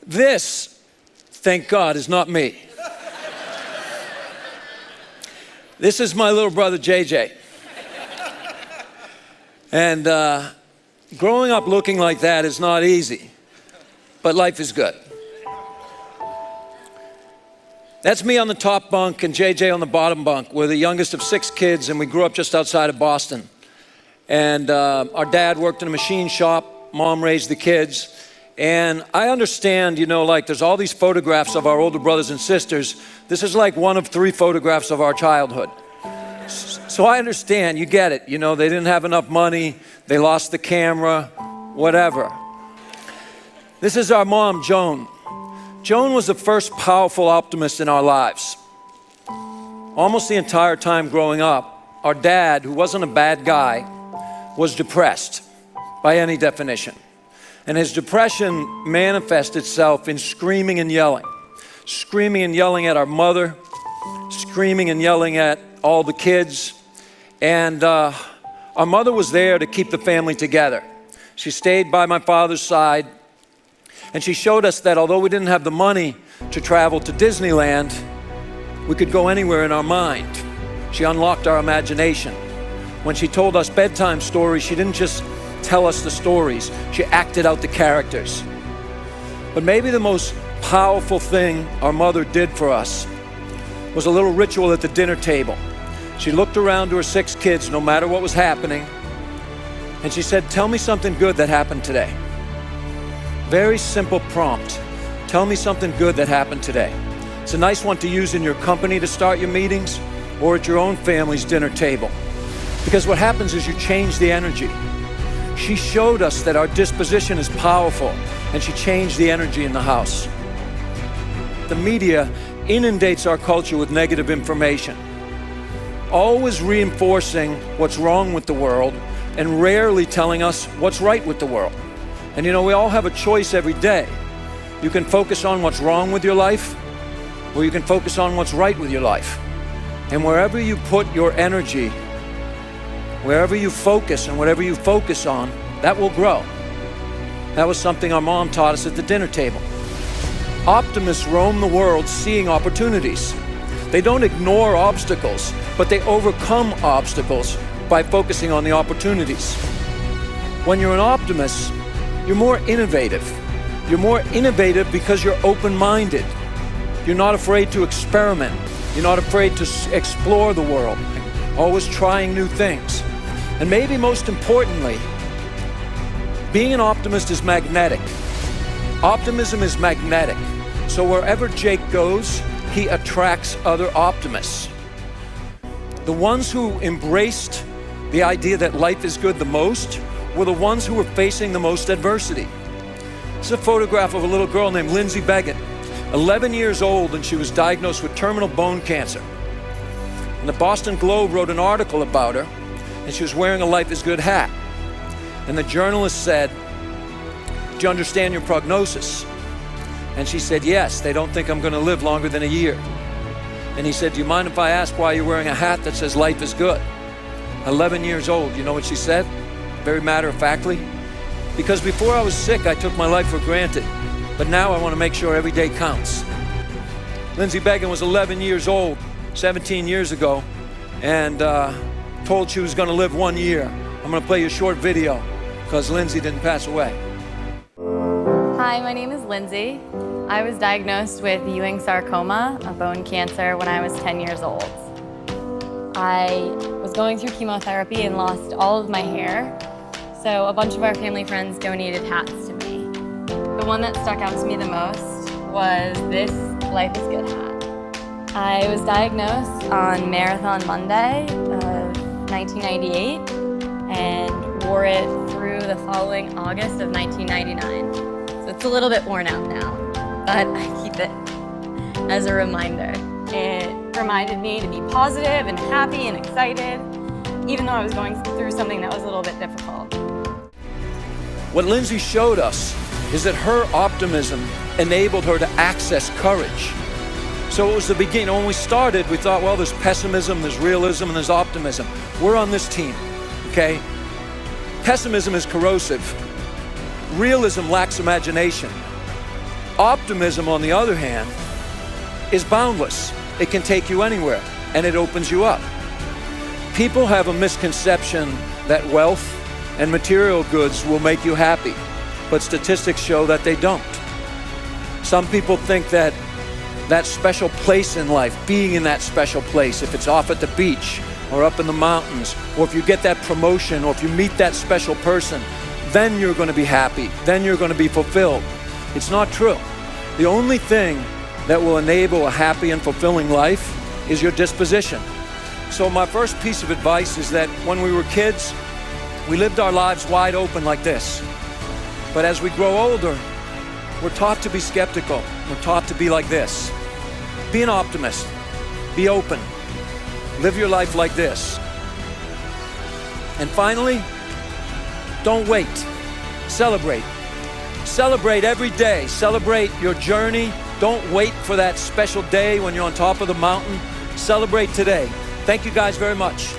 This, thank God, is not me. This is my little brother, JJ. And growing up looking like that is not easy, but life is good. That's me on the top bunk and JJ on the bottom bunk. We're the youngest of 6 kids, and we grew up just outside of Boston. And our dad worked in a machine shop, mom raised the kids. And I understand, like there's all these photographs of our older brothers and sisters. This is like one of 3 photographs of our childhood. So I understand, you get it. They didn't have enough money, they lost the camera, whatever. This is our mom, Joan. Joan was the first powerful optimist in our lives. Almost the entire time growing up, our dad, who wasn't a bad guy, was depressed by any definition. And his depression manifested itself in screaming and yelling at our mother, screaming and yelling at all the kids. And our mother was there to keep the family together. She stayed by my father's side, and she showed us that although we didn't have the money to travel to Disneyland, we could go anywhere in our mind. She unlocked our imagination. When she told us bedtime stories, she didn't just tell us the stories, she acted out the characters. But maybe the most powerful thing our mother did for us was a little ritual at the dinner table. She looked around to her 6 kids, no matter what was happening, and she said, "Tell me something good that happened today." Very simple prompt. Tell me something good that happened today. It's a nice one to use in your company to start your meetings or at your own family's dinner table. Because what happens is you change the energy. She showed us that our disposition is powerful, and she changed the energy in the house. The media inundates our culture with negative information, always reinforcing what's wrong with the world and rarely telling us what's right with the world. And we all have a choice every day. You can focus on what's wrong with your life, or you can focus on what's right with your life. And wherever you put your energy, wherever you focus and whatever you focus on, that will grow. That was something our mom taught us at the dinner table. Optimists roam the world seeing opportunities. They don't ignore obstacles, but they overcome obstacles by focusing on the opportunities. When you're an optimist, you're more innovative. You're more innovative because you're open-minded. You're not afraid to experiment. You're not afraid to explore the world, always trying new things. And maybe most importantly, being an optimist is magnetic. Optimism is magnetic. So wherever Jake goes, he attracts other optimists. The ones who embraced the idea that life is good the most were the ones who were facing the most adversity. This is a photograph of a little girl named Lindsay Beggett, 11 years old, and she was diagnosed with terminal bone cancer. And the Boston Globe wrote an article about her, and she was wearing a Life is Good hat. And the journalist said, "Do you understand your prognosis?" And she said, "Yes, they don't think I'm going to live longer than a year." And he said, "Do you mind if I ask why you're wearing a hat that says life is good?" 11 years old, you know what she said? Very matter-of-factly, "Because before I was sick, I took my life for granted. But now I want to make sure every day counts." Lindsay Beggett was 11 years old, 17 years ago, and told she was going to live 1 year. I'm going to play you a short video because Lindsay didn't pass away. Hi, my name is Lindsay. I was diagnosed with Ewing sarcoma, a bone cancer, when I was 10 years old. I was going through chemotherapy and lost all of my hair, so a bunch of our family friends donated hats to me. The one that stuck out to me the most was this Life is Good hat. I was diagnosed on Marathon Monday of 1998 and wore it through the following August of 1999. So it's a little bit worn out now, but I keep it as a reminder. It reminded me to be positive and happy and excited, even though I was going through something that was a little bit difficult. What Lindsay showed us is that her optimism enabled her to access courage. So it was the beginning. When we started, we thought, well, there's pessimism, there's realism, and there's optimism. We're on this team, okay? Pessimism is corrosive. Realism lacks imagination. Optimism, on the other hand, is boundless. It can take you anywhere, and it opens you up. People have a misconception that wealth and material goods will make you happy, but statistics show that they don't. Some people think that that special place in life, being in that special place, if it's off at the beach or up in the mountains, or if you get that promotion, or if you meet that special person, then you're going to be happy, then you're going to be fulfilled. It's not true. The only thing that will enable a happy and fulfilling life is your disposition. So my first piece of advice is that when we were kids, we lived our lives wide open like this. But as we grow older, we're taught to be skeptical. We're taught to be like this. Be an optimist. Be open. Live your life like this. And finally, don't wait. Celebrate. Celebrate every day. Celebrate your journey. Don't wait for that special day when you're on top of the mountain. Celebrate today. Thank you guys very much.